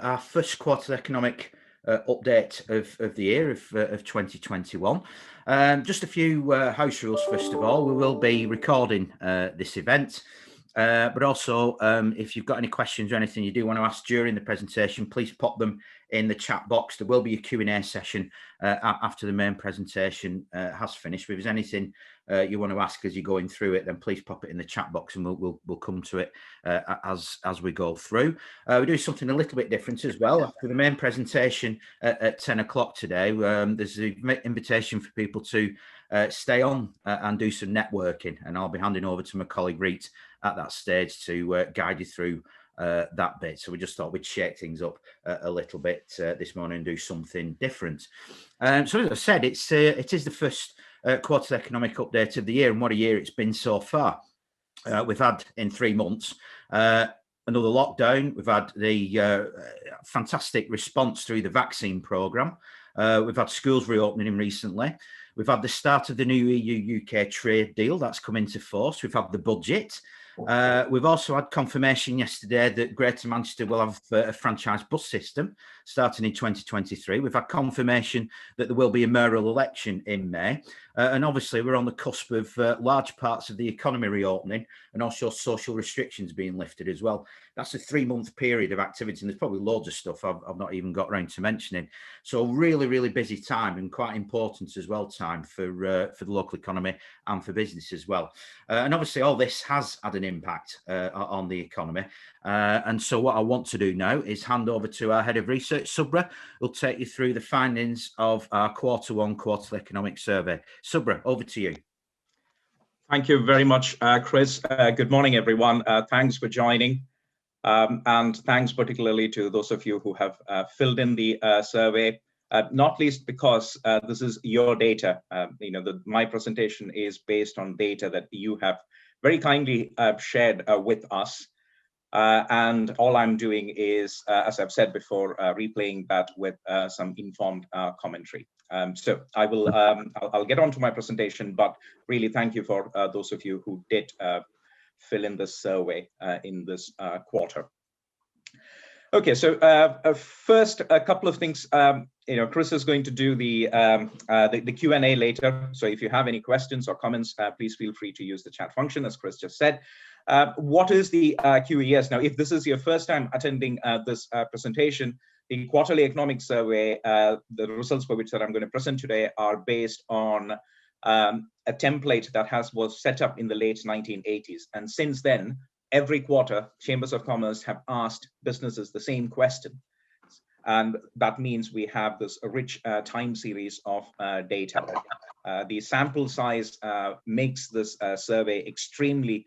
Our first quarter economic update of the year of 2021. Just a few house rules first of all. We will be recording this event, but also if you've got any questions or anything you do want to ask during the presentation, please pop them in the chat box. There will be a Q&A session after the main presentation has finished. If there's anything you want to ask as you're going through it, then please pop it in the chat box and we'll come to it as we go through. We do something a little bit different as well. After the main presentation at 10 o'clock today, there's an invitation for people to stay on and do some networking, and I'll be handing over to my colleague Reet at that stage to guide you through that bit. So we just thought we'd shake things up a little bit this morning and do something different. So as I said, it is the first quarter economic update of the year, and what a year it's been so far. We've had in 3 months another lockdown. We've had the fantastic response through the vaccine programme. We've had schools reopening recently. We've had the start of the new EU-UK trade deal that's come into force. We've had the budget. We've also had confirmation yesterday that Greater Manchester will have a franchise bus system starting in 2023. We've had confirmation that there will be a mayoral election in May. And obviously we're on the cusp of large parts of the economy reopening and also social restrictions being lifted as well. That's a 3-month period of activity, and there's probably loads of stuff I've not even got around to mentioning. So really, really busy time, and quite important as well time for the local economy and for business as well. And obviously all this has had an impact on the economy. And so what I want to do now is hand over to our head of research, Subrah, who'll take you through the findings of our Q1 quarterly economic survey. Subrah, over to you. Thank you very much, Chris. Good morning, everyone. Thanks for joining. And thanks particularly to those of you who have filled in the survey, not least because this is your data. My presentation is based on data that you have very kindly shared with us. And all I'm doing is, as I've said before, replaying that with some informed commentary. So I'll get on to my presentation, but really thank you for those of you who did fill in this survey in this quarter. Okay, so first, a couple of things. Chris is going to do the Q&A later. So if you have any questions or comments, please feel free to use the chat function, as Chris just said. What is the QES? Now, if this is your first time attending this presentation, the quarterly economic survey, the results for which that I'm going to present today are based on a template that was set up in the late 1980s. And since then, every quarter, Chambers of Commerce have asked businesses the same question. And that means we have this rich time series of data. The sample size makes this survey extremely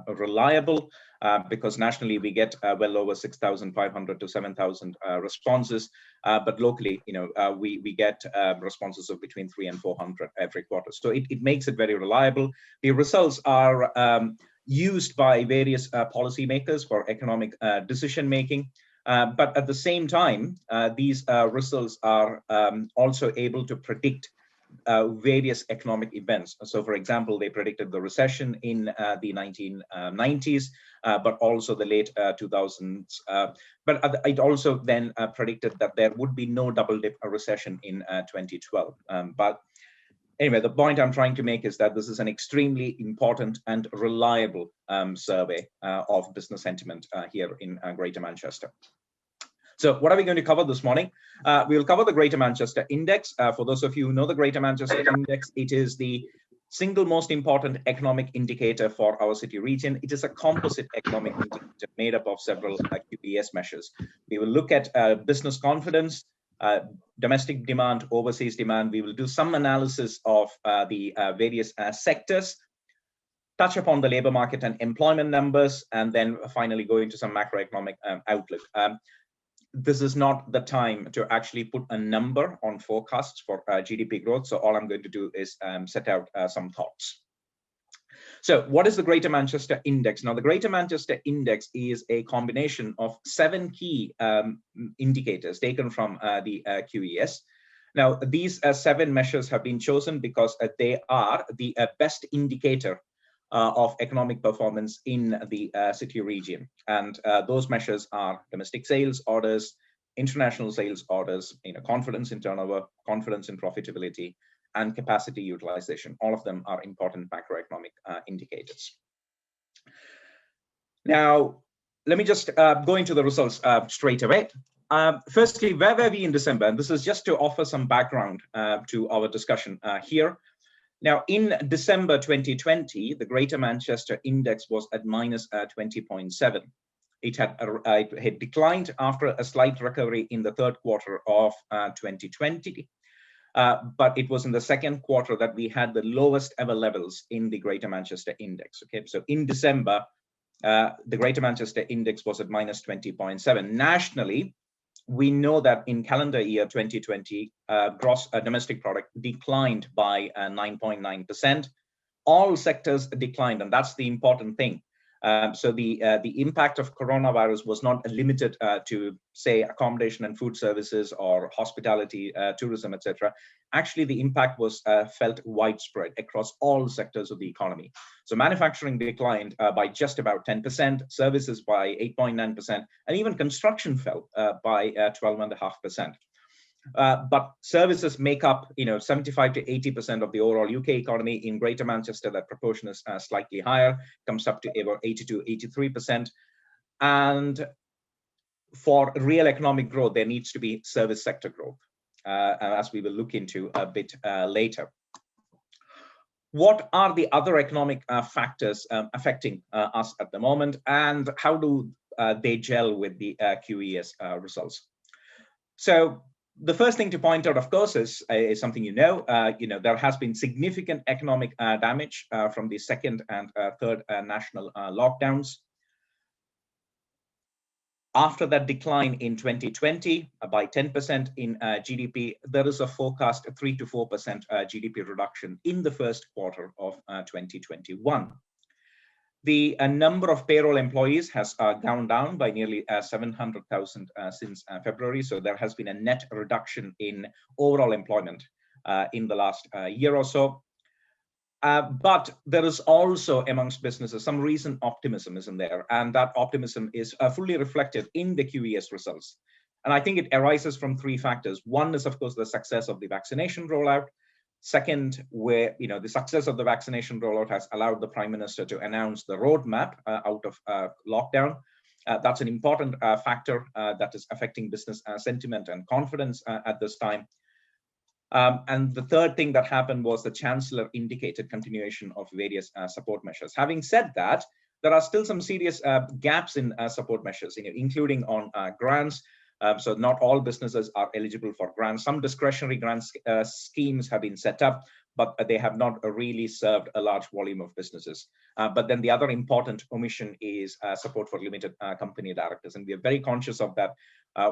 reliable because nationally we get well over 6,500 to 7,000 responses, but locally, we get responses of between 300 and 400 every quarter. So it makes it very reliable. The results are used by various policymakers for economic decision making. But at the same time, these results are also able to predict various economic events. So, for example, they predicted the recession in the 1990s, but also the late 2000s. But it also then predicted that there would be no double-dip recession in 2012. But anyway, the point I'm trying to make is that this is an extremely important and reliable survey of business sentiment here in Greater Manchester. So what are we going to cover this morning? We'll cover the Greater Manchester Index. For those of you who know the Greater Manchester Index, it is the single most important economic indicator for our city region. It is a composite economic indicator made up of several QPS measures. We will look at business confidence, domestic demand, overseas demand. We will do some analysis of the various sectors, touch upon the labor market and employment numbers, and then finally go into some macroeconomic outlook. This is not the time to actually put a number on forecasts for GDP growth. So all I'm going to do is set out some thoughts. So what is the Greater Manchester Index? Now, the Greater Manchester Index is a combination of 7 key indicators taken from the QES. Now, these 7 measures have been chosen because they are the best indicator of economic performance in the city region. And those measures are domestic sales, orders, international sales orders, confidence in turnover, confidence in profitability, and capacity utilization. All of them are important macroeconomic indicators. Now, let me just go into the results straight away. Firstly, where were we in December? And this is just to offer some background to our discussion here. Now, in December 2020, the Greater Manchester Index was at minus 20.7. It had declined after a slight recovery in the third quarter of 2020. But it was in the second quarter that we had the lowest ever levels in the Greater Manchester Index. Okay, so in December, the Greater Manchester Index was at minus 20.7. Nationally, we know that in calendar year 2020, gross domestic product declined by 9.9%. All sectors declined, and that's the important thing. So the impact of coronavirus was not limited to, say, accommodation and food services or hospitality, tourism, etc. Actually, the impact was felt widespread across all sectors of the economy. So manufacturing declined by just about 10%, services by 8.9%, and even construction fell by 12.5%. But services make up, 75 to 80% of the overall UK economy. In Greater Manchester, that proportion is slightly higher, comes up to about 82, 83%. And for real economic growth, there needs to be service sector growth, as we will look into a bit later. What are the other economic factors affecting us at the moment, and how do they gel with the QES results? So the first thing to point out, of course, is something there has been significant economic damage from the second and third national lockdowns. After that decline in 2020 by 10% in GDP, there is a forecast 3 to 4% GDP reduction in the first quarter of 2021. The number of payroll employees has gone down by nearly 700,000 since February. So there has been a net reduction in overall employment in the last year or so. But there is also amongst businesses some recent optimism is in there, and that optimism is fully reflected in the QES results. And I think it arises from three factors. One is, of course, the success of the vaccination rollout. Second, where the success of the vaccination rollout has allowed the Prime Minister to announce the roadmap out of lockdown. That's an important factor that is affecting business sentiment and confidence at this time. And the third thing that happened was the Chancellor indicated continuation of various support measures. Having said that, there are still some serious gaps in support measures, including on grants. So not all businesses are eligible for grants. Some discretionary grant schemes have been set up, but they have not really served a large volume of businesses. But then the other important omission is support for limited company directors. And we are very conscious of that.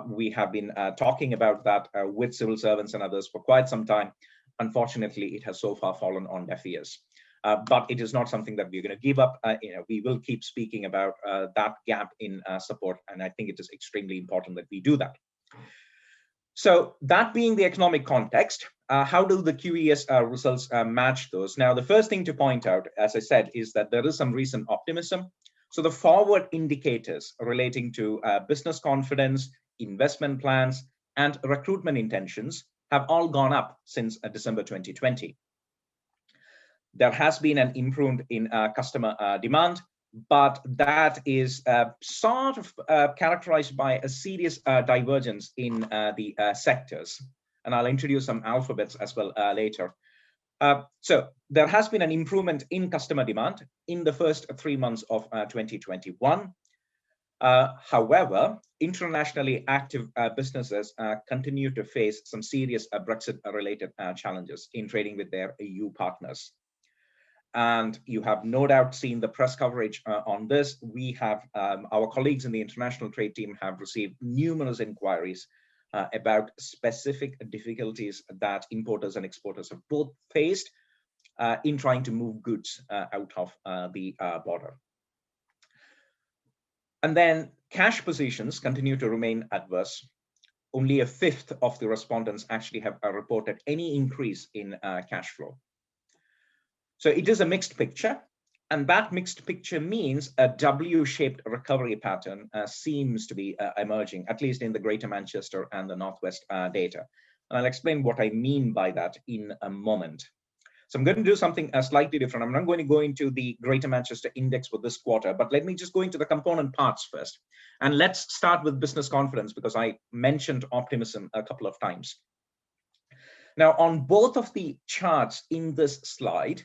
We have been talking about that with civil servants and others for quite some time. Unfortunately, it has so far fallen on deaf ears. But it is not something that we're going to give up. We will keep speaking about that gap in support, and I think it is extremely important that we do that. So that being the economic context, how do the QES results match those? Now, the first thing to point out, as I said, is that there is some recent optimism. So the forward indicators relating to business confidence, investment plans, and recruitment intentions have all gone up since December 2020. There has been an improvement in customer demand, but that is sort of characterized by a serious divergence in the sectors. And I'll introduce some alphabets as well later. So there has been an improvement in customer demand in the first 3 months of 2021. However, internationally active businesses continue to face some serious Brexit-related challenges in trading with their EU partners. And you have no doubt seen the press coverage on this. We have, our colleagues in the international trade team have received numerous inquiries about specific difficulties that importers and exporters have both faced in trying to move goods out of the border. And then cash positions continue to remain adverse. Only a fifth of the respondents actually have reported any increase in cash flow. So it is a mixed picture. And that mixed picture means a W-shaped recovery pattern seems to be emerging, at least in the Greater Manchester and the Northwest data. And I'll explain what I mean by that in a moment. So I'm going to do something slightly different. I'm not going to go into the Greater Manchester Index for this quarter, but let me just go into the component parts first. And let's start with business confidence, because I mentioned optimism a couple of times. Now, on both of the charts in this slide,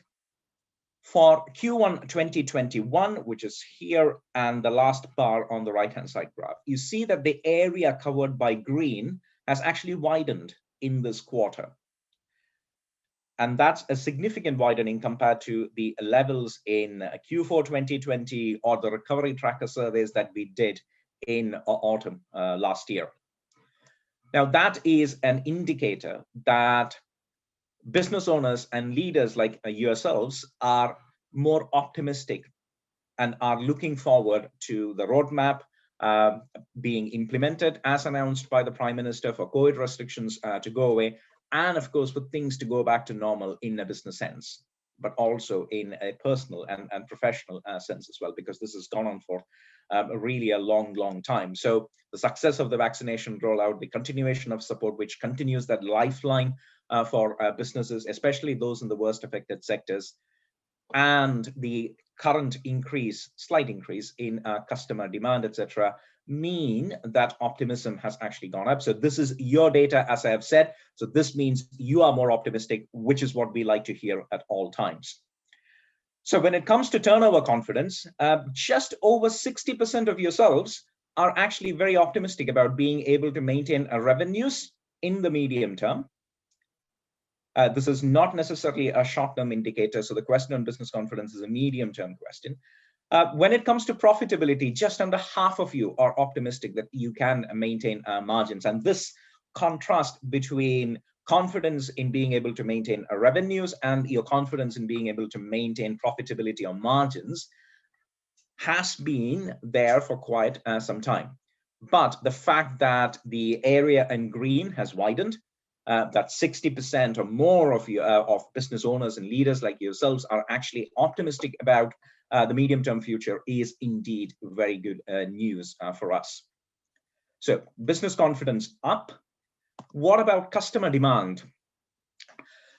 for Q1 2021, which is here, and the last bar on the right-hand side graph, you see that the area covered by green has actually widened in this quarter. And that's a significant widening compared to the levels in Q4 2020 or the recovery tracker surveys that we did in autumn last year. Now, that is an indicator that business owners and leaders like yourselves are more optimistic and are looking forward to the roadmap being implemented as announced by the Prime Minister for COVID restrictions to go away, and of course for things to go back to normal in a business sense, but also in a personal and professional sense as well, because this has gone on for really a long time. So the success of the vaccination rollout, the continuation of support, which continues that lifeline for businesses, especially those in the worst affected sectors, and the current slight increase in customer demand, etc., mean that optimism has actually gone up. So this is your data, as I have said. So this means you are more optimistic, which is what we like to hear at all times. So when it comes to turnover confidence, just over 60% of yourselves are actually very optimistic about being able to maintain revenues in the medium term. This is not necessarily a short-term indicator. So the question on business confidence is a medium-term question. When it comes to profitability, just under half of you are optimistic that you can maintain margins. And this contrast between confidence in being able to maintain revenues and your confidence in being able to maintain profitability or margins has been there for quite some time. But the fact that the area in green has widened, that 60% or more of you of business owners and leaders like yourselves are actually optimistic about the medium-term future is indeed very good news for us. So business confidence up. What about customer demand?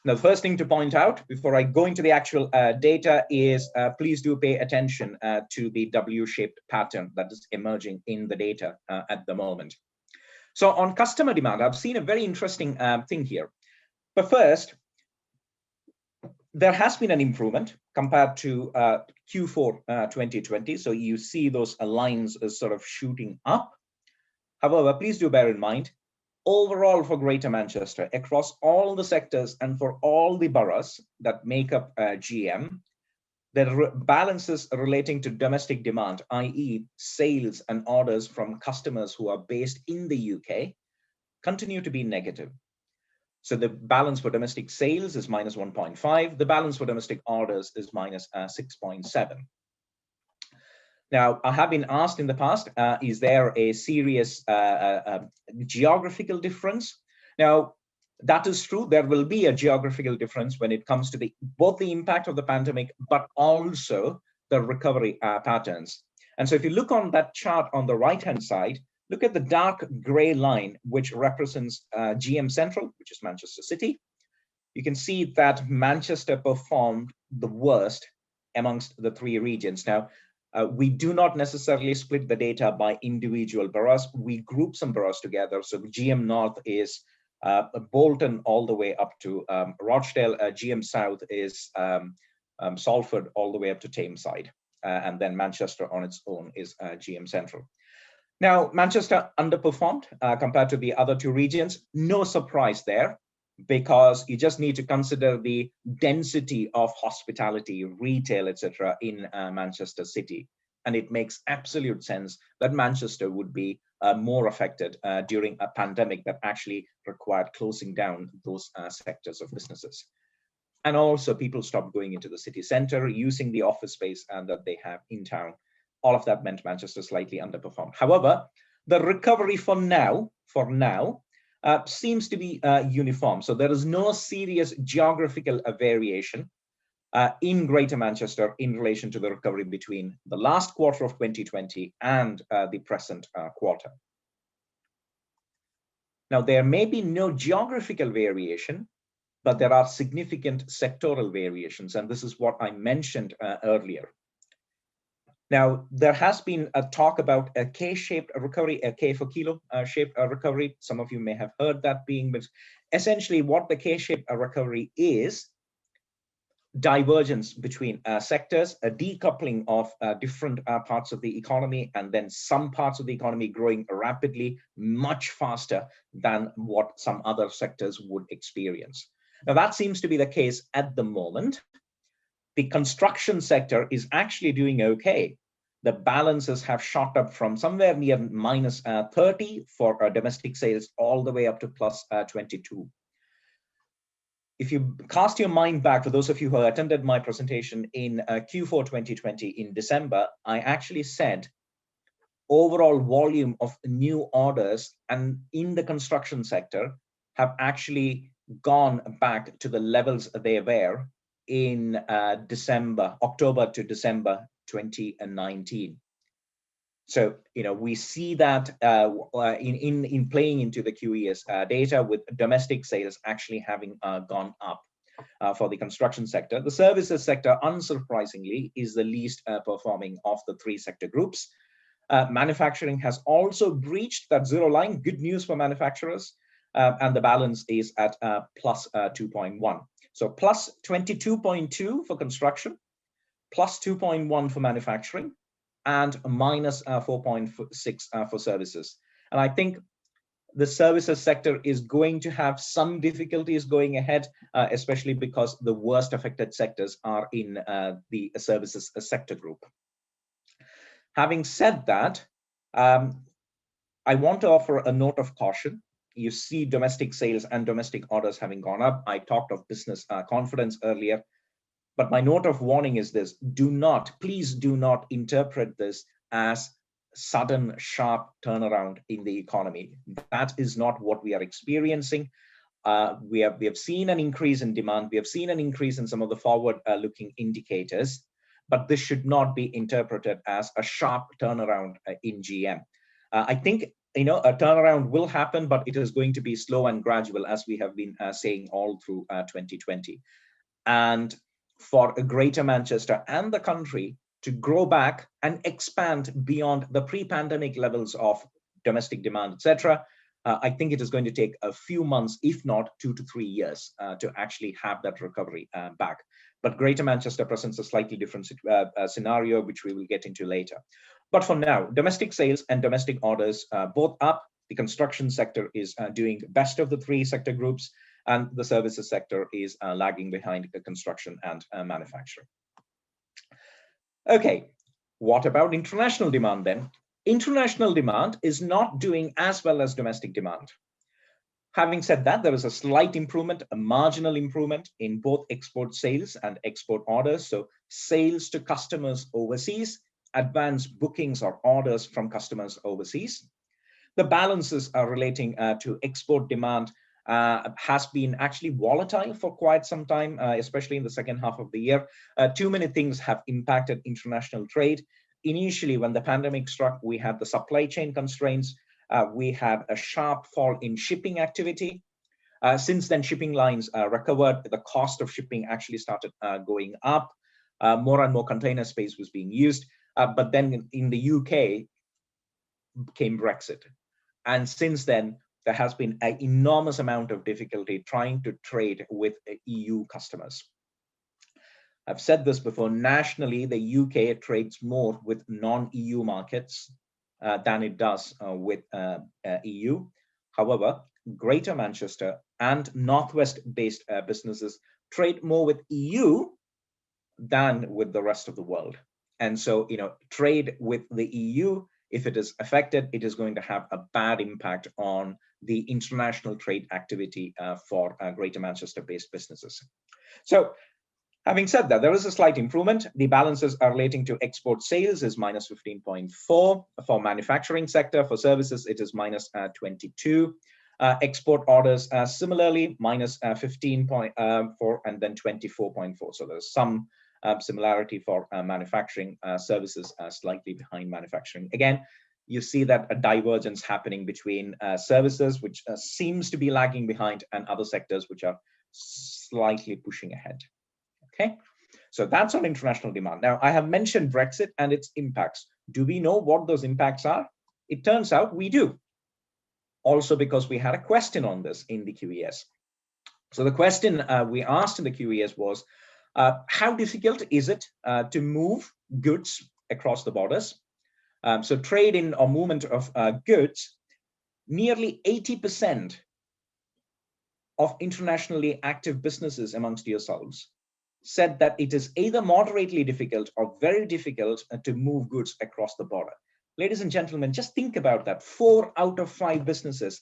Now, the first thing to point out before I go into the actual data is please do pay attention to the W-shaped pattern that is emerging in the data at the moment. So on customer demand, I've seen a very interesting thing here. But first, there has been an improvement compared to Q4 2020. So you see those lines as sort of shooting up. However, please do bear in mind, overall for Greater Manchester, across all the sectors and for all the boroughs that make up GM, the balances relating to domestic demand, i.e. sales and orders from customers who are based in the UK, continue to be negative. So the balance for domestic sales is minus 1.5. The balance for domestic orders is minus 6.7. Now, I have been asked in the past, is there a serious geographical difference? Now, that is true. There will be a geographical difference when it comes to both the impact of the pandemic, but also the recovery patterns. And so if you look on that chart on the right-hand side, look at the dark gray line, which represents GM Central, which is Manchester City. You can see that Manchester performed the worst amongst the three regions. Now, we do not necessarily split the data by individual boroughs. We group some boroughs together. So GM North is Bolton all the way up to Rochdale. GM South is Salford all the way up to Tameside. And then Manchester on its own is GM Central. Now, Manchester underperformed compared to the other two regions. No surprise there, because you just need to consider the density of hospitality, retail, etc. in Manchester City. And it makes absolute sense that Manchester would be more affected during a pandemic that actually required closing down those sectors of businesses. And also people stopped going into the city center, using the office space that they have in town. All of that meant Manchester slightly underperformed. However, the recovery for now seems to be uniform. So there is no serious geographical variation. in Greater Manchester in relation to the recovery between the last quarter of 2020 and the present quarter. Now, there may be no geographical variation, but there are significant sectoral variations, and this is what I mentioned earlier. Now, there has been a talk about a K-shaped recovery, a K for kilo shaped recovery. Some of you may have heard that being, but essentially what the K-shaped recovery is, divergence between sectors, a decoupling of different parts of the economy, and then some parts of the economy growing rapidly, much faster than what some other sectors would experience. Now, that seems to be the case at the moment. The construction sector is actually doing okay. The balances have shot up from somewhere near minus 30 for domestic sales all the way up to plus 22. If you cast your mind back, for those of you who attended my presentation in Q4 2020 in December, I actually said overall volume of new orders and in the construction sector have actually gone back to the levels they were in October to December 2019. So, we see that in playing into the QES data, with domestic sales actually having gone up for the construction sector. The services sector, unsurprisingly, is the least performing of the three sector groups. Manufacturing has also breached that zero line. Good news for manufacturers. And the balance is at plus 2.1. So plus 22.2 for construction, plus 2.1 for manufacturing, and minus 4.6 for services. And I think the services sector is going to have some difficulties going ahead, especially because the worst affected sectors are in the services sector group. Having said that, I want to offer a note of caution. You see domestic sales and domestic orders having gone up. I talked of business confidence earlier. But my note of warning is this: please do not interpret this as sudden, sharp turnaround in the economy. That is not what we are experiencing. We have seen an increase in demand. We have seen an increase in some of the forward-looking indicators, but this should not be interpreted as a sharp turnaround in GM. I think a turnaround will happen, but it is going to be slow and gradual, as we have been saying all through 2020. And for Greater Manchester and the country to grow back and expand beyond the pre-pandemic levels of domestic demand, etc., I think it is going to take a few months, if not 2 to 3 years, to actually have that recovery back. But Greater Manchester presents a slightly different scenario, which we will get into later. But for now, domestic sales and domestic orders both up. The construction sector is doing best of the three sector groups, and the services sector is lagging behind the construction and manufacturing. Okay, what about international demand then? International demand is not doing as well as domestic demand. Having said that, there is a slight improvement, a marginal improvement in both export sales and export orders. So sales to customers overseas, advanced bookings or orders from customers overseas. The balances are relating to export demand has been actually volatile for quite some time, especially in the second half of the year. Too many things have impacted international trade. Initially, when the pandemic struck, we had the supply chain constraints. We had a sharp fall in shipping activity. Since then, shipping lines recovered. The cost of shipping actually started going up. More and more container space was being used. But then in the UK came Brexit. And since then, there has been an enormous amount of difficulty trying to trade with EU customers. I've said this before, nationally, the UK trades more with non-EU markets than it does with EU. However, Greater Manchester and Northwest-based businesses trade more with EU than with the rest of the world. And so, trade with the EU, if it is affected, it is going to have a bad impact on the international trade activity for Greater Manchester-based businesses. So, having said that, there is a slight improvement. The balances are relating to export sales is minus 15.4. For manufacturing sector, for services, it is minus 22. Export orders similarly minus 15.4 and then 24.4. So there's some similarity for manufacturing. Services slightly behind manufacturing. Again, you see that a divergence happening between services, which seems to be lagging behind, and other sectors which are slightly pushing ahead. Okay, so that's on international demand. Now, I have mentioned Brexit and its impacts. Do we know what those impacts are? It turns out we do. Also, because we had a question on this in the QES. So the question we asked in the QES was, how difficult is it to move goods across the borders? So trade in or movement of goods, nearly 80% of internationally active businesses amongst yourselves said that it is either moderately difficult or very difficult to move goods across the border. Ladies and gentlemen, just think about that. 4 out of 5 businesses,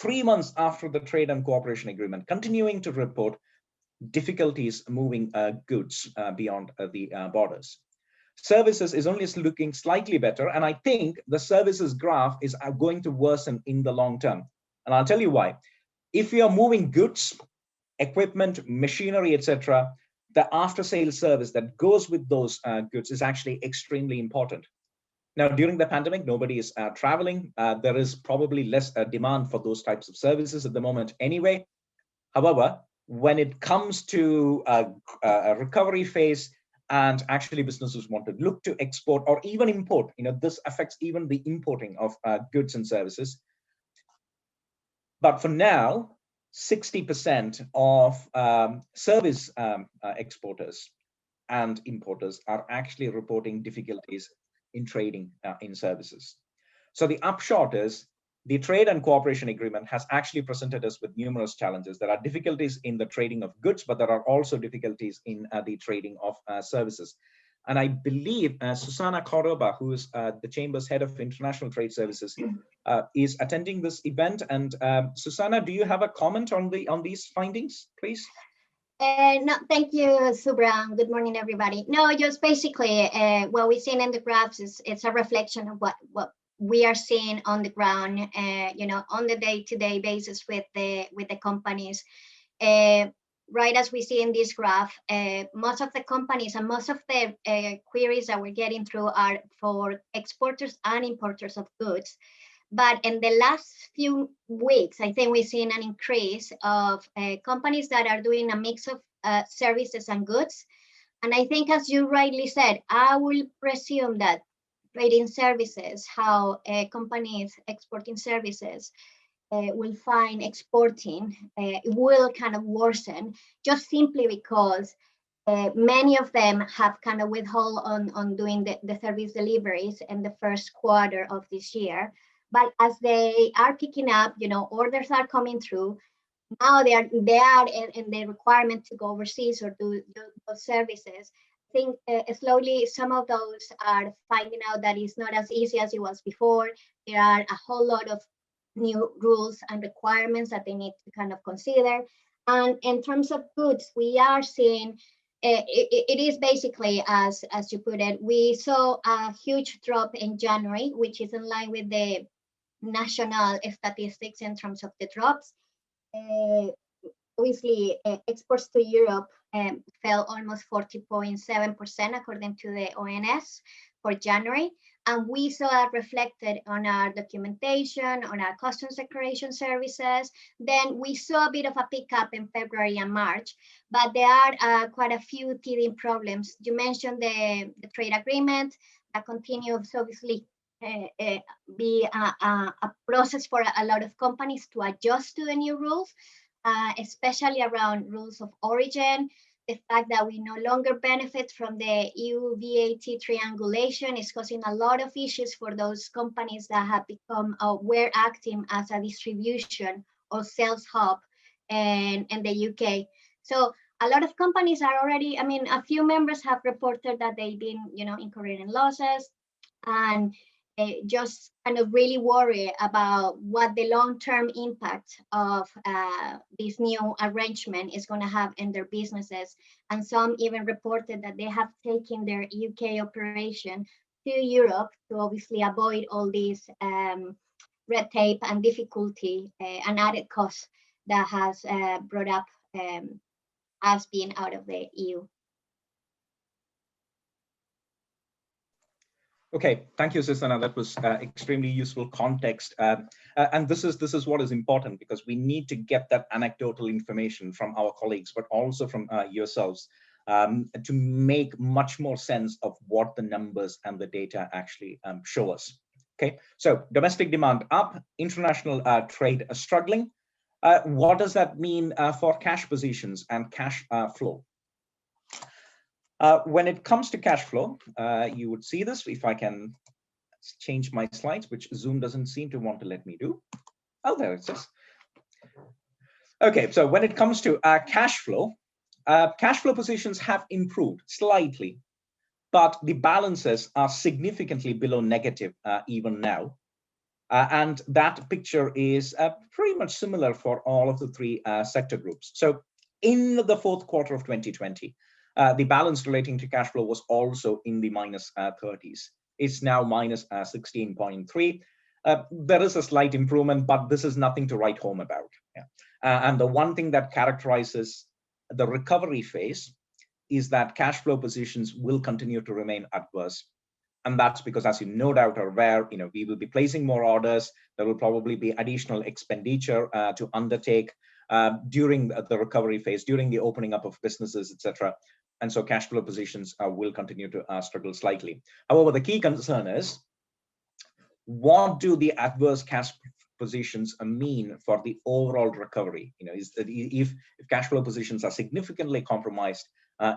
3 months after the trade and cooperation agreement, continuing to report difficulties moving goods beyond the borders. Services is only looking slightly better, and I think the services graph is going to worsen in the long term. And I'll tell you why. If you are moving goods, equipment, machinery, etc., the after-sales service that goes with those goods is actually extremely important. Now, during the pandemic, nobody is traveling. There is probably less demand for those types of services at the moment anyway. However, when it comes to a recovery phase and actually businesses want to look to export or even import, this affects even the importing of goods and services. But for now, 60% of service exporters and importers are actually reporting difficulties in trading in services. So the upshot is the trade and cooperation agreement has actually presented us with numerous challenges. There are difficulties in the trading of goods, but there are also difficulties in the trading of services. And I believe Susanna Koroba, who is the Chamber's head of international trade services, is attending this event. And Susanna, do you have a comment on these findings, please? No, thank you, Subrah. Good morning, everybody. No, just basically what we're seeing in the graphs is it's a reflection of what we are seeing on the ground, on the day-to-day basis with the companies. Right as we see in this graph, most of the companies and most of the queries that we're getting through are for exporters and importers of goods. But in the last few weeks, I think we've seen an increase of companies that are doing a mix of services and goods. And I think, as you rightly said, I will presume that trading services, how companies exporting services will find exporting will kind of worsen, just simply because many of them have kind of withheld on doing the service deliveries in the first quarter of this year. But as they are picking up, orders are coming through. Now they are in the requirement to go overseas or do those services. I think slowly some of those are finding out that it's not as easy as it was before. There are a whole lot of new rules and requirements that they need to kind of consider. And in terms of goods, we are seeing it is basically as you put it. We saw a huge drop in January, which is in line with the national statistics in terms of the drops. Obviously, exports to Europe fell almost 40.7% according to the ONS for January. And we saw that reflected on our documentation, on our customs declaration services. Then we saw a bit of a pickup in February and March, but there are quite a few teething problems. You mentioned the trade agreement that continues, obviously, be a process for a lot of companies to adjust to the new rules, especially around rules of origin. The fact that we no longer benefit from the EU VAT triangulation is causing a lot of issues for those companies that have become were acting as a distribution or sales hub in the UK. So a lot of companies are already, a few members have reported that they've been, incurring in losses, and just kind of really worry about what the long-term impact of this new arrangement is going to have in their businesses. And some even reported that they have taken their UK operation to Europe to obviously avoid all these red tape and difficulty and added cost that has brought up us being out of the EU. Okay, thank you, Susanna. That was extremely useful context. And this is what is important, because we need to get that anecdotal information from our colleagues, but also from yourselves, to make much more sense of what the numbers and the data actually show us. Okay, so domestic demand up, international trade struggling. What does that mean for cash positions and cash flow? When it comes to cash flow, you would see this if I can change my slides, which Zoom doesn't seem to want to let me do. Oh, there it is. Okay, so when it comes to cash flow positions have improved slightly, but the balances are significantly below negative even now. And that picture is pretty much similar for all of the three sector groups. So in the fourth quarter of 2020, the balance relating to cash flow was also in the minus 30s. It's now minus 16.3. There is a slight improvement, but this is nothing to write home about. Yeah. And the one thing that characterizes the recovery phase is that cash flow positions will continue to remain adverse. And that's because, as you no doubt are aware, we will be placing more orders. There will probably be additional expenditure to undertake during the recovery phase, during the opening up of businesses, etc. And so cash flow positions will continue to struggle slightly. However, the key concern is, what do the adverse cash positions mean for the overall recovery? Is that if cash flow positions are significantly compromised,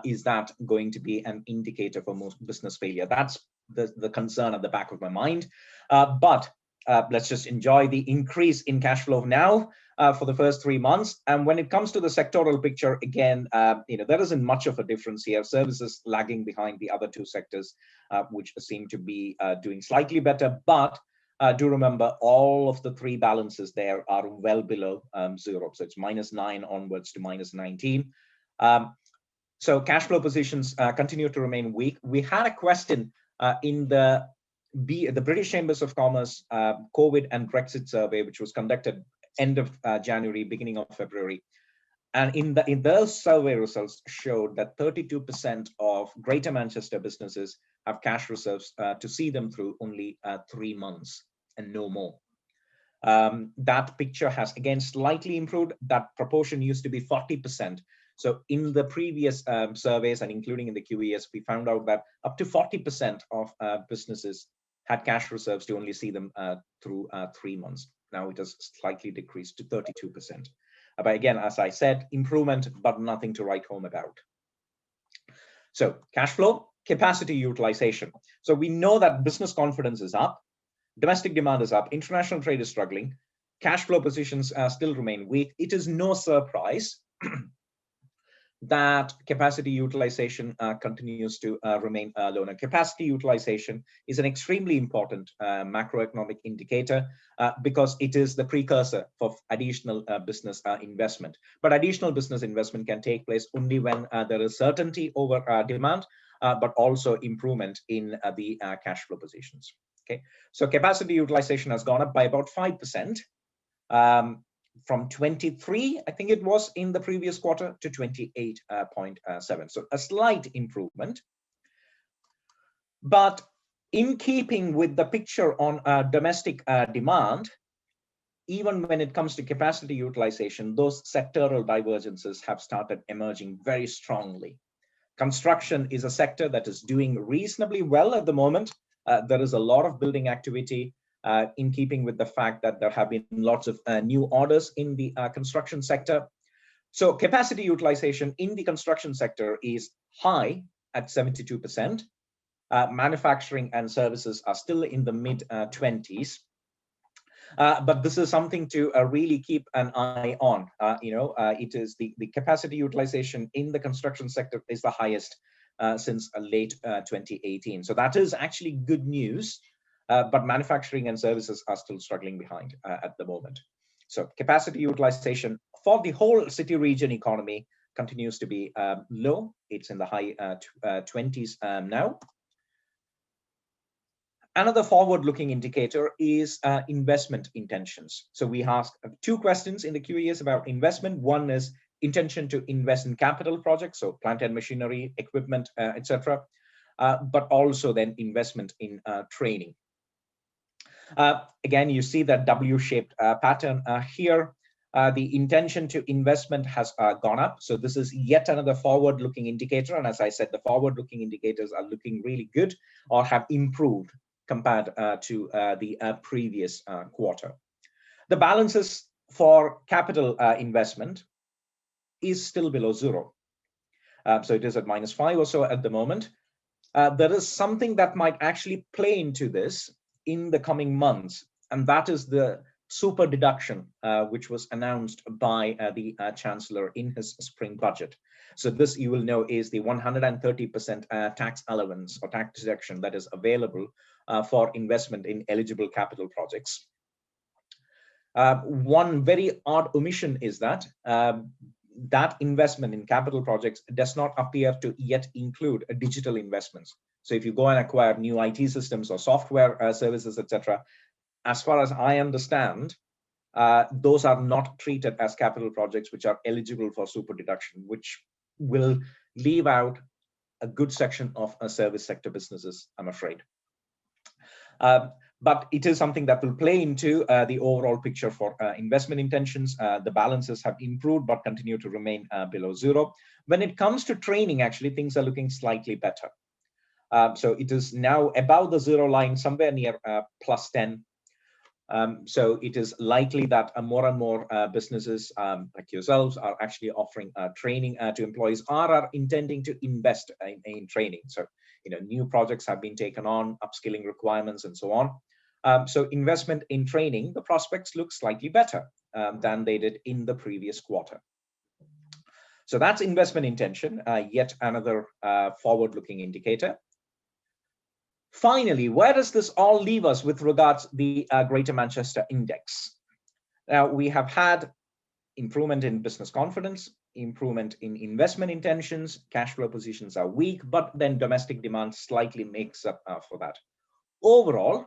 is that going to be an indicator for most business failure? That's the concern at the back of my mind. But let's just enjoy the increase in cash flow now for the first 3 months. And when it comes to the sectoral picture, again, there isn't much of a difference here. Services lagging behind the other two sectors, which seem to be doing slightly better. But do remember, all of the three balances there are well below zero. So it's -9 onwards to -19. So cash flow positions continue to remain weak. We had a question in the British Chambers of Commerce COVID and Brexit survey, which was conducted end of January, beginning of February. And in those survey results showed that 32% of Greater Manchester businesses have cash reserves to see them through only 3 months and no more. That picture has again slightly improved. That proportion used to be 40%. So in the previous surveys and including in the QES, we found out that up to 40% of businesses had cash reserves to only see them through 3 months. Now it has slightly decreased to 32%. But again, as I said, improvement, but nothing to write home about. So cash flow, capacity utilization. So we know that business confidence is up, domestic demand is up, international trade is struggling, cash flow positions still remain weak. It is no surprise that capacity utilization continues to remain low. Now, capacity utilization is an extremely important macroeconomic indicator because it is the precursor for additional business investment. But additional business investment can take place only when there is certainty over demand, but also improvement in the cash flow positions. Okay, so capacity utilization has gone up by about 5%. From 23, I think it was in the previous quarter, to 28.7. So a slight improvement. But in keeping with the picture on domestic demand, even when it comes to capacity utilization, those sectoral divergences have started emerging very strongly. Construction is a sector that is doing reasonably well at the moment. There is a lot of building activity. In keeping with the fact that there have been lots of new orders in the construction sector. So capacity utilization in the construction sector is high at 72%. Manufacturing and services are still in the mid-20s. But this is something to really keep an eye on. It is the capacity utilization in the construction sector is the highest since late 2018. So that is actually good news. But manufacturing and services are still struggling behind at the moment. So capacity utilization for the whole city region economy continues to be low. It's in the high 20s now. Another forward-looking indicator is investment intentions. So we ask 2 questions in the QES about investment. One is intention to invest in capital projects, so plant and machinery, equipment, etc., but also then investment in training. Again, you see that W-shaped pattern here. The intention to investment has gone up. So this is yet another forward-looking indicator. And as I said, the forward-looking indicators are looking really good or have improved compared to the previous quarter. The balances for capital investment is still below 0. So it is at -5 or so at the moment. There is something that might actually play into this in the coming months, and that is the super deduction, which was announced by the Chancellor in his spring budget. So this, you will know, is the 130% tax allowance or tax deduction that is available for investment in eligible capital projects. One very odd omission is that that investment in capital projects does not appear to yet include digital investments. So if you go and acquire new IT systems or software services, etc., as far as I understand, those are not treated as capital projects which are eligible for super deduction, which will leave out a good section of service sector businesses, I'm afraid. But it is something that will play into the overall picture for investment intentions. The balances have improved but continue to remain below 0. When it comes to training, actually, things are looking slightly better. So it is now above the 0 line, somewhere near +10. So it is likely that more and more businesses like yourselves are actually offering training to employees or are intending to invest in training. So, new projects have been taken on, upskilling requirements, and so on. So investment in training, the prospects look slightly better than they did in the previous quarter. So that's investment intention, yet another forward-looking indicator. Finally, where does this all leave us with regards to the Greater Manchester Index? Now, we have had improvement in business confidence, improvement in investment intentions, cash flow positions are weak, but then domestic demand slightly makes up for that. Overall,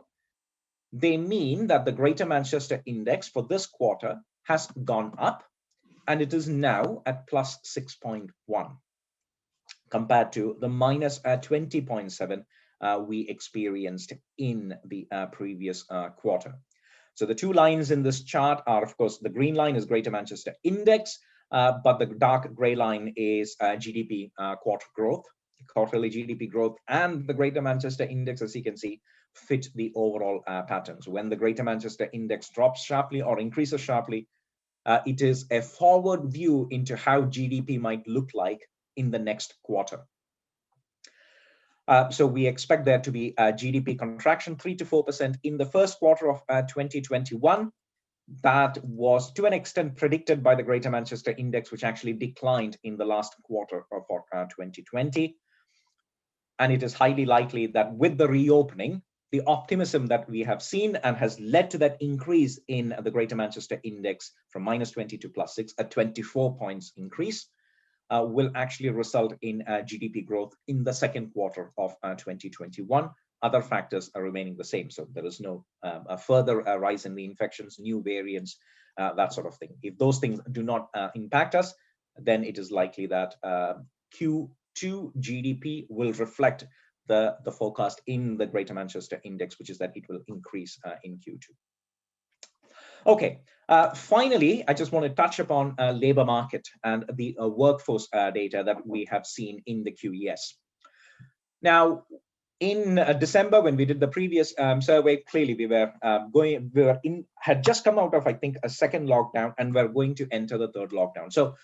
they mean that the Greater Manchester Index for this quarter has gone up, and it is now at +6.1 compared to the -20.7 we experienced in the previous quarter. So the 2 lines in this chart are, of course, the green line is Greater Manchester Index, but the dark gray line is GDP quarterly GDP growth, and the Greater Manchester Index, as you can see, fit the overall pattern. So when the Greater Manchester Index drops sharply or increases sharply, it is a forward view into how GDP might look like in the next quarter. So we expect there to be a GDP contraction 3 to 4% in the first quarter of 2021. That was to an extent predicted by the Greater Manchester Index, which actually declined in the last quarter of 2020. And it is highly likely that with the reopening, the optimism that we have seen and has led to that increase in the Greater Manchester Index from -20 to +6, a 24 points increase, will actually result in GDP growth in the second quarter of 2021. Other factors are remaining the same. So there is no a further rise in the infections, new variants, that sort of thing. If those things do not impact us, then it is likely that Q2 GDP will reflect the forecast in the Greater Manchester Index, which is that it will increase in Q2. Okay, finally, I just want to touch upon labor market and the workforce data that we have seen in the QES. Now, in December, when we did the previous survey, clearly we had just come out of, I think, a second lockdown, and we're going to enter the third lockdown. So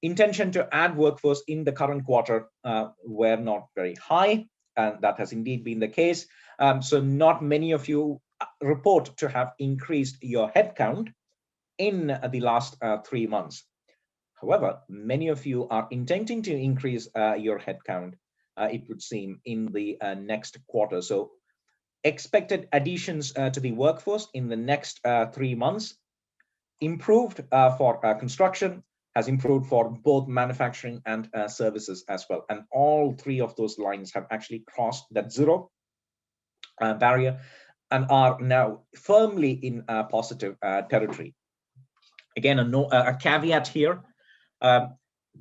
intention to add workforce in the current quarter were not very high, and that has indeed been the case. So not many of you report to have increased your headcount in the last 3 months. However, many of you are intending to increase your headcount, it would seem, in the next quarter. So expected additions to the workforce in the next 3 months improved for construction, has improved for both manufacturing and services as well. And all 3 of those lines have actually crossed that 0. barrier and are now firmly in positive territory. Again, a caveat here.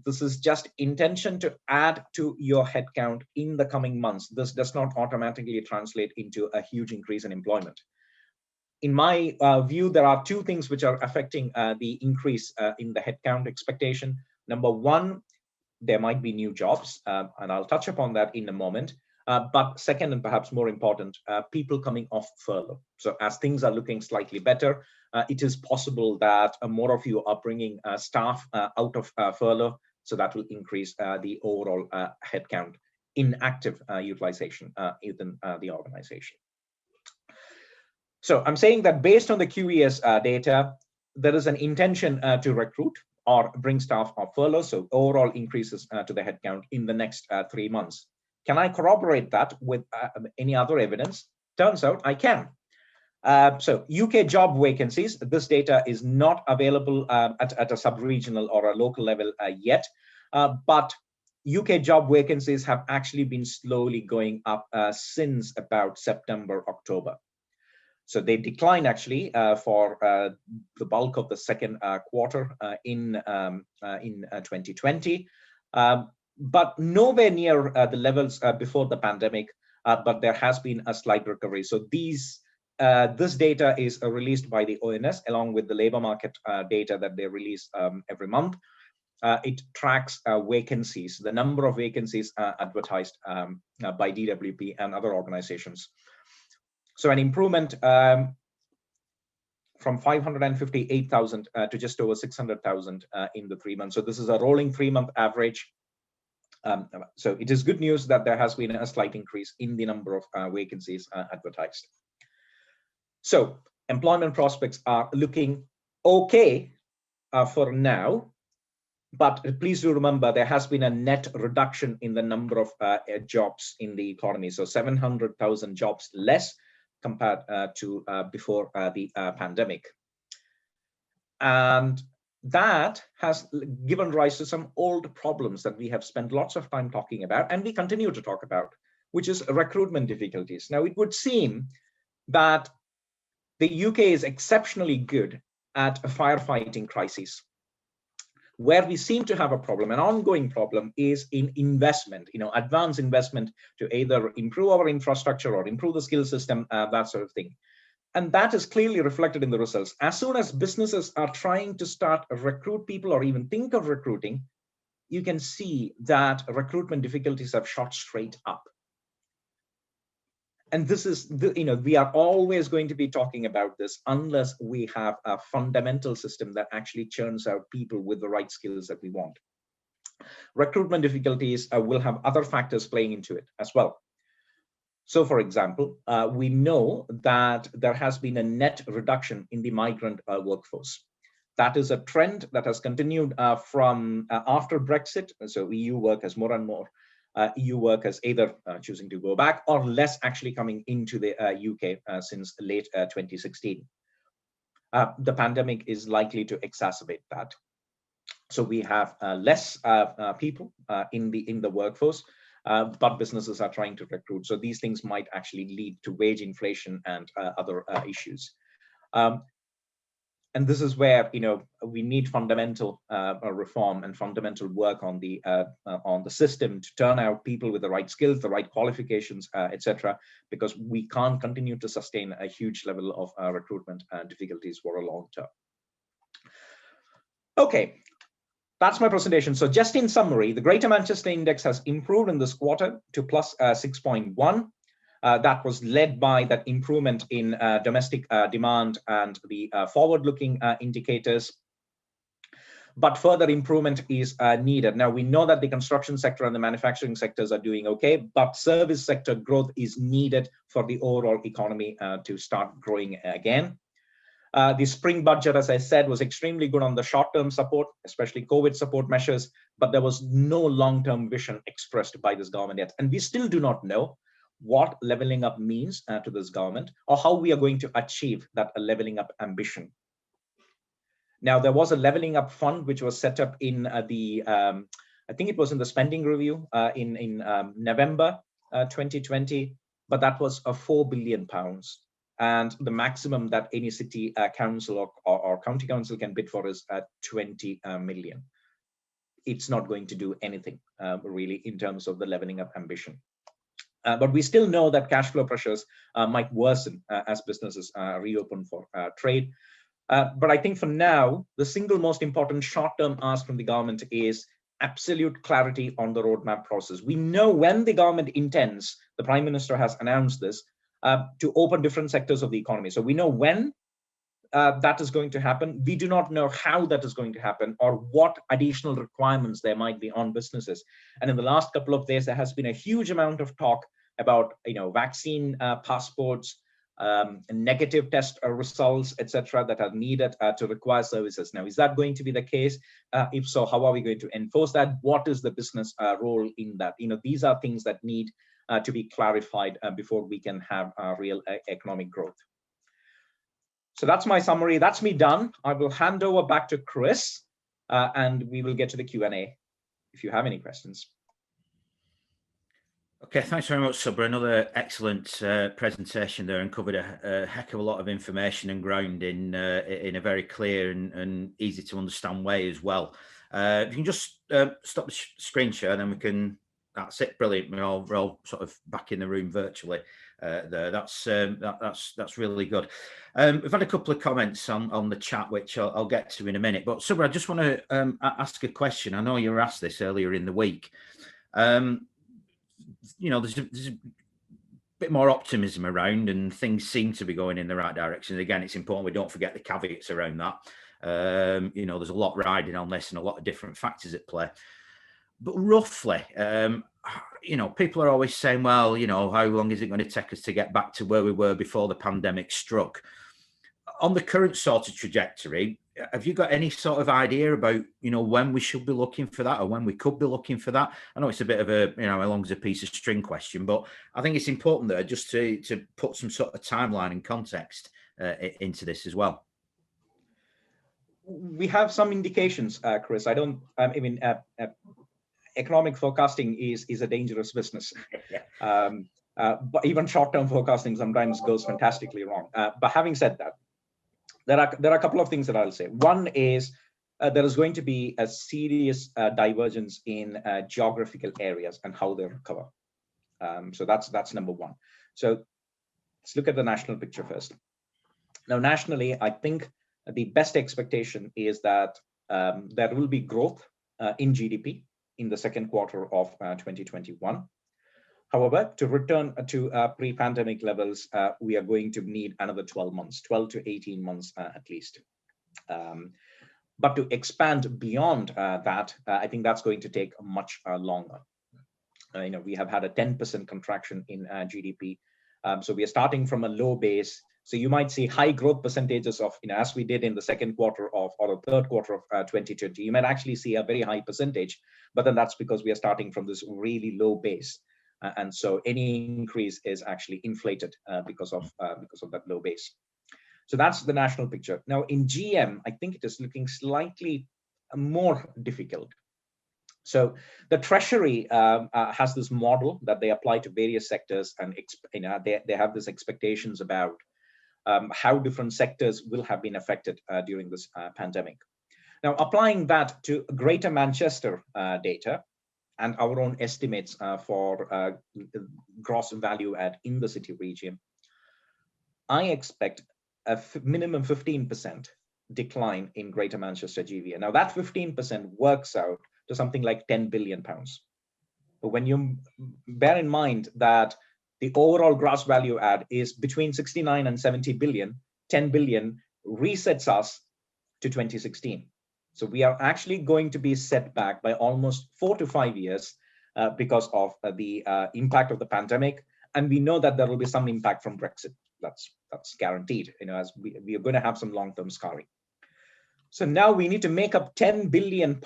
This is just intention to add to your headcount in the coming months. This does not automatically translate into a huge increase in employment. In my view, there are two things which are affecting the increase in the headcount expectation. Number one, there might be new jobs, and I'll touch upon that in a moment. But second, and perhaps more important, people coming off furlough. So as things are looking slightly better, it is possible that more of you are bringing staff out of furlough. So that will increase the overall headcount in active utilization within the organization. So I'm saying that based on the QES data, there is an intention to recruit or bring staff off furlough. So overall increases to the headcount in the next 3 months. Can I corroborate that with any other evidence? Turns out I can. So UK job vacancies, this data is not available at a sub-regional or a local level yet, but UK job vacancies have actually been slowly going up since about September, October. So they declined actually for the bulk of the second quarter in 2020, but nowhere near the levels before the pandemic, but there has been a slight recovery. So this data is released by the ONS along with the labor market data that they release every month. It tracks vacancies, the number of vacancies advertised by DWP and other organizations. So an improvement from 558,000 to just over 600,000 in the 3 months. So this is a rolling 3-month average. So it is good news that there has been a slight increase in the number of vacancies advertised. So employment prospects are looking okay for now, but please do remember there has been a net reduction in the number of jobs in the economy. So 700,000 jobs less compared to before the pandemic. And that has given rise to some old problems that we have spent lots of time talking about, and we continue to talk about, which is recruitment difficulties. Now, it would seem that the UK is exceptionally good at firefighting crises. Where we seem to have a problem, an ongoing problem, is in investment, advanced investment to either improve our infrastructure or improve the skill system, that sort of thing. And that is clearly reflected in the results. As soon as businesses are trying to start recruit people or even think of recruiting, you can see that recruitment difficulties have shot straight up. And this is, we are always going to be talking about this unless we have a fundamental system that actually churns out people with the right skills that we want. Recruitment difficulties will have other factors playing into it as well. So, for example, we know that there has been a net reduction in the migrant workforce. That is a trend that has continued from after Brexit. So EU workers, more and more EU workers either choosing to go back or less actually coming into the UK since late 2016. The pandemic is likely to exacerbate that. So we have less people in the workforce, but businesses are trying to recruit. So these things might actually lead to wage inflation and other issues. And this is where we need fundamental reform and fundamental work on the system to turn out people with the right skills, the right qualifications, etc. Because we can't continue to sustain a huge level of recruitment difficulties for a long term. Okay, that's my presentation. So just in summary, the Greater Manchester Index has improved in this quarter to plus 6.1. That was led by that improvement in domestic demand and the forward-looking indicators. But further improvement is needed. Now, we know that the construction sector and the manufacturing sectors are doing okay, but service sector growth is needed for the overall economy to start growing again. The spring budget, as I said, was extremely good on the short-term support, especially COVID support measures, but there was no long-term vision expressed by this government yet. And we still do not know what leveling up means to this government or how we are going to achieve that leveling up ambition. Now, there was a leveling up fund which was set up in I think it was in the spending review in November 2020. but that was a £4 billion. And the maximum that any city council or county council can bid for is 20 million. It's not going to do anything really in terms of the leveling up ambition. But we still know that cash flow pressures might worsen as businesses reopen for trade. But I think for now, the single most important short-term ask from the government is absolute clarity on the roadmap process. We know when the government intends, the Prime Minister has announced this, to open different sectors of the economy. So we know when that is going to happen. We do not know how that is going to happen or what additional requirements there might be on businesses. And in the last couple of days, there has been a huge amount of talk about vaccine passports, negative test results, etc., that are needed to require services. Now, is that going to be the case? If so, how are we going to enforce that? What is the business role in that? These are things that need to be clarified before we can have real economic growth. So that's my summary. That's me done. I will hand over back to Chris, and we will get to the Q&A if you have any questions. Okay, thanks very much, Subrah. Another excellent presentation there, and covered a heck of a lot of information and ground in a very clear and easy to understand way as well. If you can just stop the screen share, then we can. That's it. Brilliant. We're all sort of back in the room virtually. There. That's really good. We've had a couple of comments on the chat, which I'll get to in a minute. But Subrah, I just want to ask a question. I know you were asked this earlier in the week. There's a bit more optimism around, and things seem to be going in the right direction. Again, it's important we don't forget the caveats around that. There's a lot riding on this and a lot of different factors at play. But roughly, people are always saying, well, how long is it going to take us to get back to where we were before the pandemic struck? On the current sort of trajectory, have you got any sort of idea about, when we should be looking for that, or when we could be looking for that? I know it's a bit of a, how long is a piece of string question, but I think it's important there just to put some sort of timeline and context into this as well. We have some indications, Chris. Economic forecasting is a dangerous business. But even short-term forecasting sometimes goes fantastically wrong. But having said that, there are a couple of things that I'll say. One is there is going to be a serious divergence in geographical areas and how they recover. So that's number one. So let's look at the national picture first. Now, nationally, I think the best expectation is that there will be growth in GDP in the second quarter of 2021. However, to return to pre-pandemic levels, we are going to need another 12 to 18 months at least. But to expand beyond that, I think that's going to take much longer. We have had a 10% contraction in GDP. So we are starting from a low base. So you might see high growth percentages of, as we did in the second quarter or the third quarter of 2020, you might actually see a very high percentage, but then that's because we are starting from this really low base. And so any increase is actually inflated because of that low base. So that's the national picture. Now in GM, I think it is looking slightly more difficult. So the Treasury has this model that they apply to various sectors, and they have these expectations about how different sectors will have been affected during this pandemic. Now, applying that to Greater Manchester data and our own estimates for gross value add in the city region, I expect a minimum 15% decline in Greater Manchester GVA. Now, that 15% works out to something like £10 billion. But when you bear in mind that the overall gross value add is between 69 and 70 billion, 10 billion resets us to 2016. So we are actually going to be set back by almost 4 to 5 years because of the impact of the pandemic. And we know that there will be some impact from Brexit. That's guaranteed, as we are going to have some long-term scarring. So now we need to make up £10 billion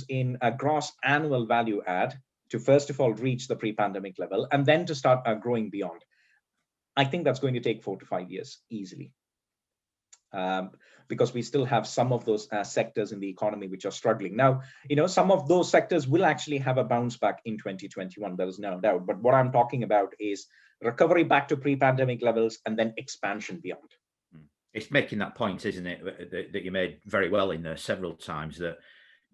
in a gross annual value add to first of all reach the pre-pandemic level, and then to start growing beyond. I think that's going to take 4 to 5 years easily. because we still have some of those sectors in the economy which are struggling. Now, some of those sectors will actually have a bounce back in 2021, there is no doubt. But what I'm talking about is recovery back to pre-pandemic levels and then expansion beyond. It's making that point, isn't it, that you made very well in there several times, that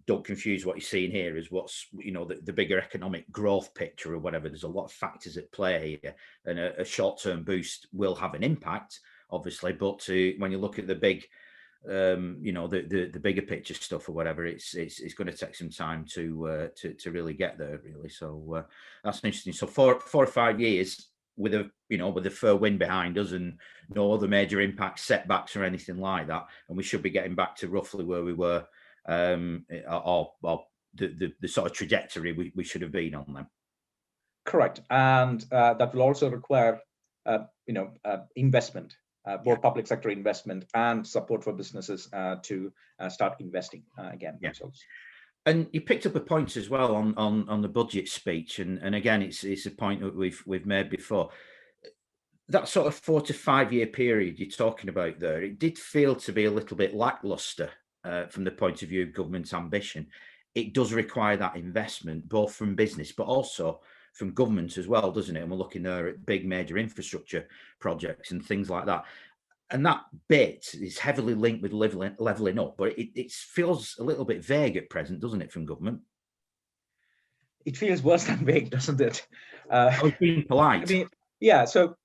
don't confuse what you're seeing here as what's, the bigger economic growth picture or whatever. There's a lot of factors at play here, and a short-term boost will have an impact, obviously, but when you look at the big, the bigger picture stuff or whatever, it's going to take some time to really get there, really. So that's interesting. So 4 or 5 years with a fair wind behind us and no other major impacts, setbacks or anything like that, and we should be getting back to roughly where we were, or the sort of trajectory we should have been on them. Correct, and that will also require investment, both public sector investment and support for businesses to start investing again themselves. And you picked up a point as well on the budget speech, and again, it's a point that we've made before. That sort of 4 to 5 year period you're talking about there, it did feel to be a little bit lackluster from the point of view of government ambition. It does require that investment, both from business, but also from government as well, doesn't it? And we're looking there at big major infrastructure projects and things like that. And that bit is heavily linked with levelling up, but it feels a little bit vague at present, doesn't it, from government? It feels worse than vague, doesn't it? I was being polite. I mean, yeah, so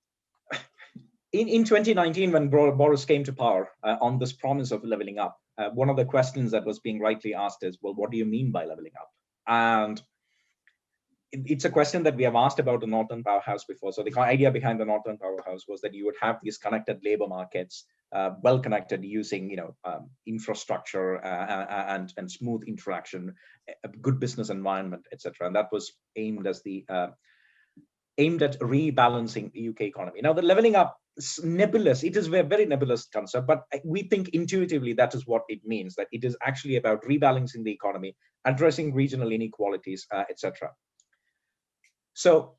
in 2019, when Boris came to power on this promise of levelling up, one of the questions that was being rightly asked is, well, what do you mean by levelling up? And it's a question that we have asked about the Northern Powerhouse before. So the idea behind the Northern Powerhouse was that you would have these connected labor markets, well connected, using infrastructure and smooth interaction, a good business environment, etc. And that was aimed at rebalancing the UK economy. Now, the levelling up is nebulous. It is a very nebulous concept, but we think intuitively that is what it means, that it is actually about rebalancing the economy, addressing regional inequalities, etc. So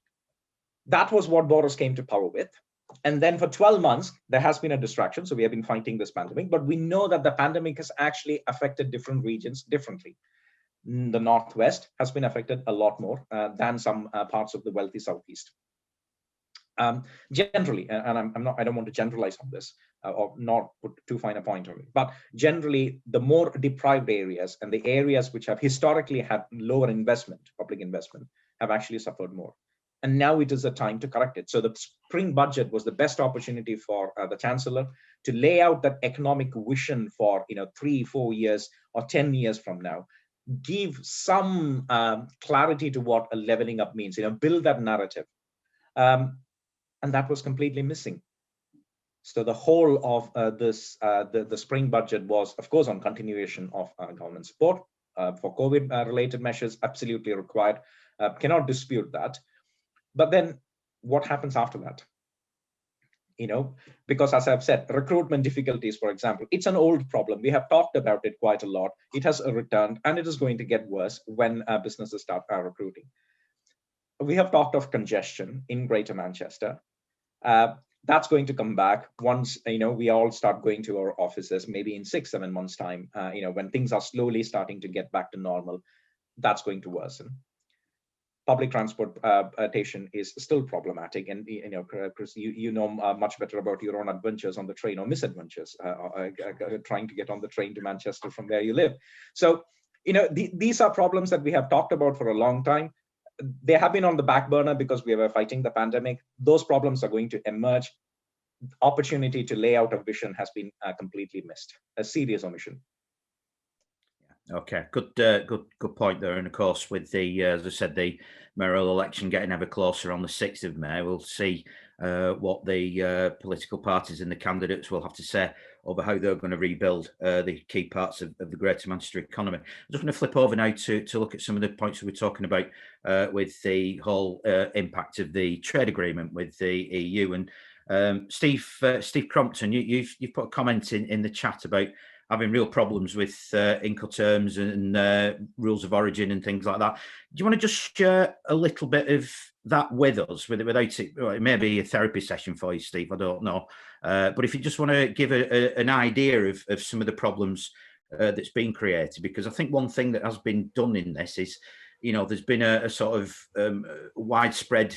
that was what Boris came to power with. And then for 12 months, there has been a distraction. So we have been fighting this pandemic, but we know that the pandemic has actually affected different regions differently. The Northwest has been affected a lot more than some parts of the wealthy Southeast. Generally, and I don't want to generalize on this or not put too fine a point on it, but generally, the more deprived areas and the areas which have historically had lower investment, public investment, have actually suffered more. And now it is a time to correct it. So the spring budget was the best opportunity for the Chancellor to lay out that economic vision for 3, 4 years or 10 years from now, give some clarity to what a leveling up means, build that narrative. And that was completely missing. So the whole of the spring budget was, of course, on continuation of government support for COVID-related measures, absolutely required. Cannot dispute that. But then what happens after that? Because as I've said, recruitment difficulties, for example, it's an old problem. We have talked about it quite a lot. It has returned, and it is going to get worse when businesses start recruiting. We have talked of congestion in Greater Manchester. That's going to come back once we all start going to our offices, maybe in 6-7 months' time. When things are slowly starting to get back to normal, that's going to worsen. Public transportation is still problematic, and Chris, you know much better about your own adventures on the train or misadventures trying to get on the train to Manchester from where you live. So these are problems that we have talked about for a long time. They have been on the back burner because we were fighting the pandemic. Those problems are going to emerge. Opportunity to lay out a vision has been completely missed. A serious omission. Okay, good point there. And of course, with the as I said, the mayoral election getting ever closer on the 6th of May, we'll see what the political parties and the candidates will have to say over how they're going to rebuild the key parts of the Greater Manchester economy. I'm just going to flip over now to look at some of the points that we're talking about with the whole impact of the trade agreement with the EU. And Steve Crompton, you've put a comment in the chat about having real problems with Incoterms and rules of origin and things like that. Do you want to just share a little bit of that with us, without it, well, it may be a therapy session for you, Steve, I don't know. But if you just want to give an idea of some of the problems that's been created, because I think one thing that has been done in this is, there's been a sort of widespread,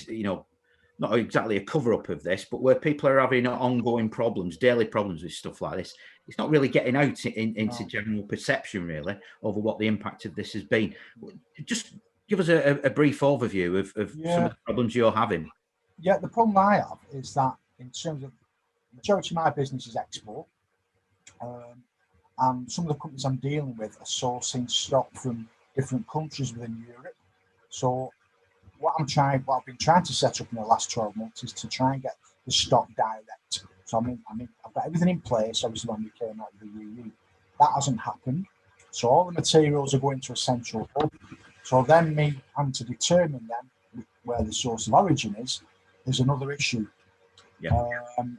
not exactly a cover up of this, but where people are having ongoing problems, daily problems with stuff like this. It's not really getting out into general perception, really, over what the impact of this has been. Just give us a brief overview of some of the problems you're having. Yeah, the problem I have is that in terms of the majority of my business is export, and some of the companies I'm dealing with are sourcing stock from different countries within Europe. So what I've been trying to set up in the last 12 months is to try and get the stock direct. So I've got everything in place, obviously, when we came out of the EU. That hasn't happened. So all the materials are going to a central hub. So then me having to determine then where the source of origin is another issue. Yeah. And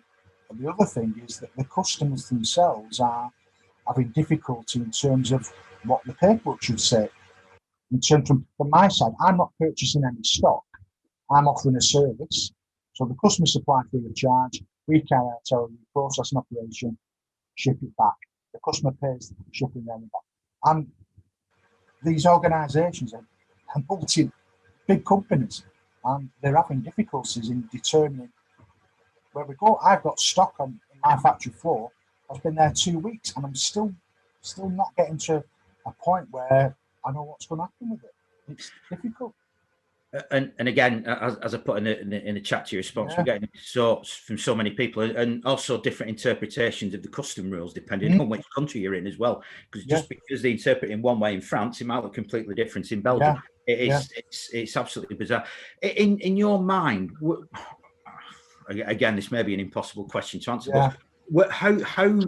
the other thing is that the customers themselves are having difficulty in terms of what the paperwork should say. In terms from my side, I'm not purchasing any stock. I'm offering a service. So the customer supply free of charge. We carry out our process and operation, ship it back. The customer pays the shipping then back. And these organisations are big companies, and they're having difficulties in determining where we go. I've got stock in my factory floor. I've been there 2 weeks, and I'm still not getting to a point where I know what's going to happen with it. It's difficult. And again, as I put in the chat to your response, we're getting sorts from so many people, and also different interpretations of the custom rules depending on which country you're in as well. Because just because they interpret in one way in France, it might look completely different in Belgium. It's absolutely bizarre. In your mind, again, this may be an impossible question to answer, but how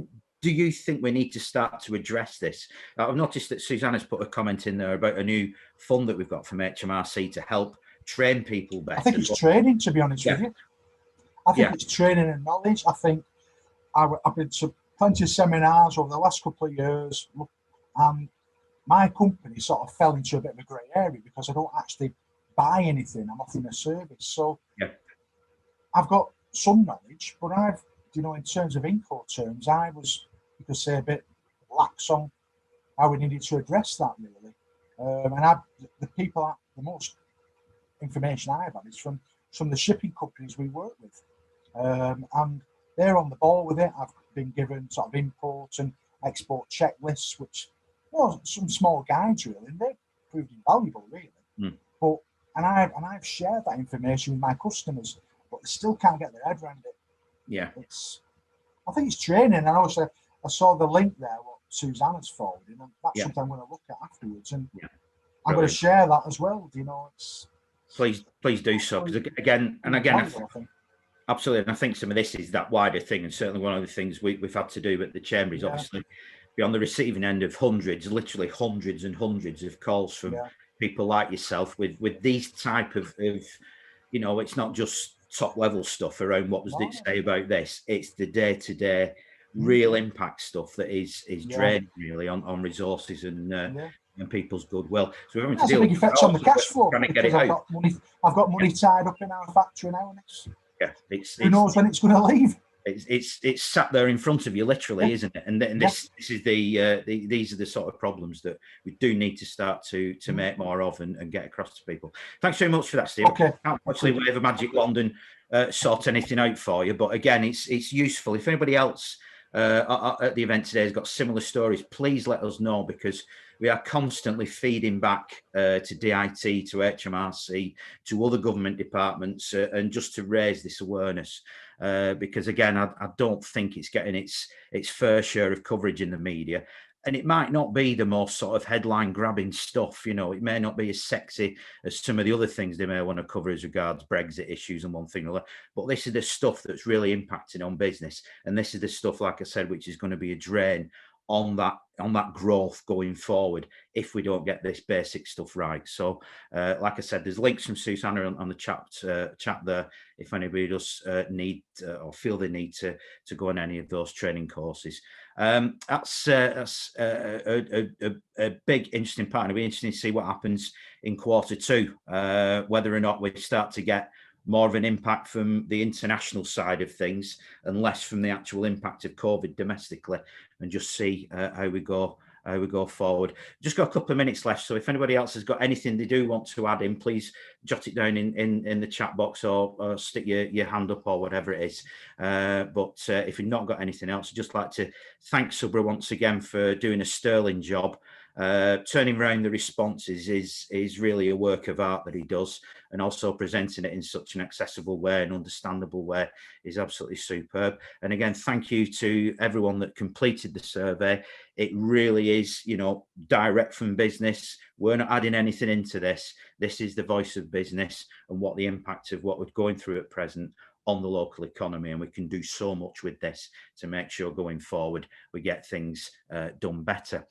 do you think we need to start to address this? I've noticed that Susanna's put a comment in there about a new fund that we've got from HMRC to help train people better. I think it's training, to be honest with you. I think it's training and knowledge. I think I've been to plenty of seminars over the last couple of years, and my company sort of fell into a bit of a grey area because I don't actually buy anything. I'm offering a service. So I've got some knowledge, but in terms of Inco terms, I was, you could say, a bit lax on how we needed to address that, really. And the most information I've had is from the shipping companies we work with. And they're on the ball with it. I've been given sort of import and export checklists, which, some small guides, really, and they've proved invaluable, really. But I've shared that information with my customers, but they still can't get their head around it. Yeah, I think it's training, and also I saw the link there what Susanna's forwarded, and that's something I'm going to look at afterwards, and I'm going to share that as well. Please do so, because again, absolutely, and I think some of this is that wider thing, and certainly one of the things we've had to do at the chamber is obviously be on the receiving end of literally hundreds and hundreds of calls from people like yourself with these type of it's not just top level stuff around what does it say about this, it's the day-to-day real impact stuff that is draining really on resources and people's goodwill. So we're having to deal with effects on the cash flow. I've got money tied up in our factory now, and who knows when it's going to leave. It's sat there in front of you, literally, isn't it? And this is these are the sort of problems that we do need to start to make more of and get across to people. Thanks very much for that, Steve. Okay. I can't actually wave a magic wand and sort anything out for you, but again, it's useful. If anybody else at the event today has got similar stories, please let us know, because we are constantly feeding back to DIT, to HMRC, to other government departments, and just to raise this awareness. Because again, I don't think it's getting its fair share of coverage in the media, and it might not be the most sort of headline grabbing stuff. It may not be as sexy as some of the other things they may want to cover as regards Brexit issues and one thing or other. But this is the stuff that's really impacting on business, and this is the stuff, like I said, which is going to be a drain on that growth going forward if we don't get this basic stuff right. So like I said, there's links from Susanna on the chat there if anybody does need or feel the need to go on any of those training courses. That's a big, interesting part. It'll be interesting to see what happens in Q2, whether or not we start to get more of an impact from the international side of things and less from the actual impact of COVID domestically, and just see how we go forward. Just got a couple of minutes left, so if anybody else has got anything they do want to add in, please jot it down in the chat box, or stick your hand up, or whatever it is. But if you've not got anything else, I'd just like to thank Subrah once again for doing a sterling job. Turning around the responses is really a work of art that he does, and also presenting it in such an accessible way and understandable way is absolutely superb. And again, thank you to everyone that completed the survey. It really is, you know, direct from business. We're not adding anything into this. This is the voice of business and what the impact of what we're going through at present on the local economy, and we can do so much with this to make sure going forward we get things done better.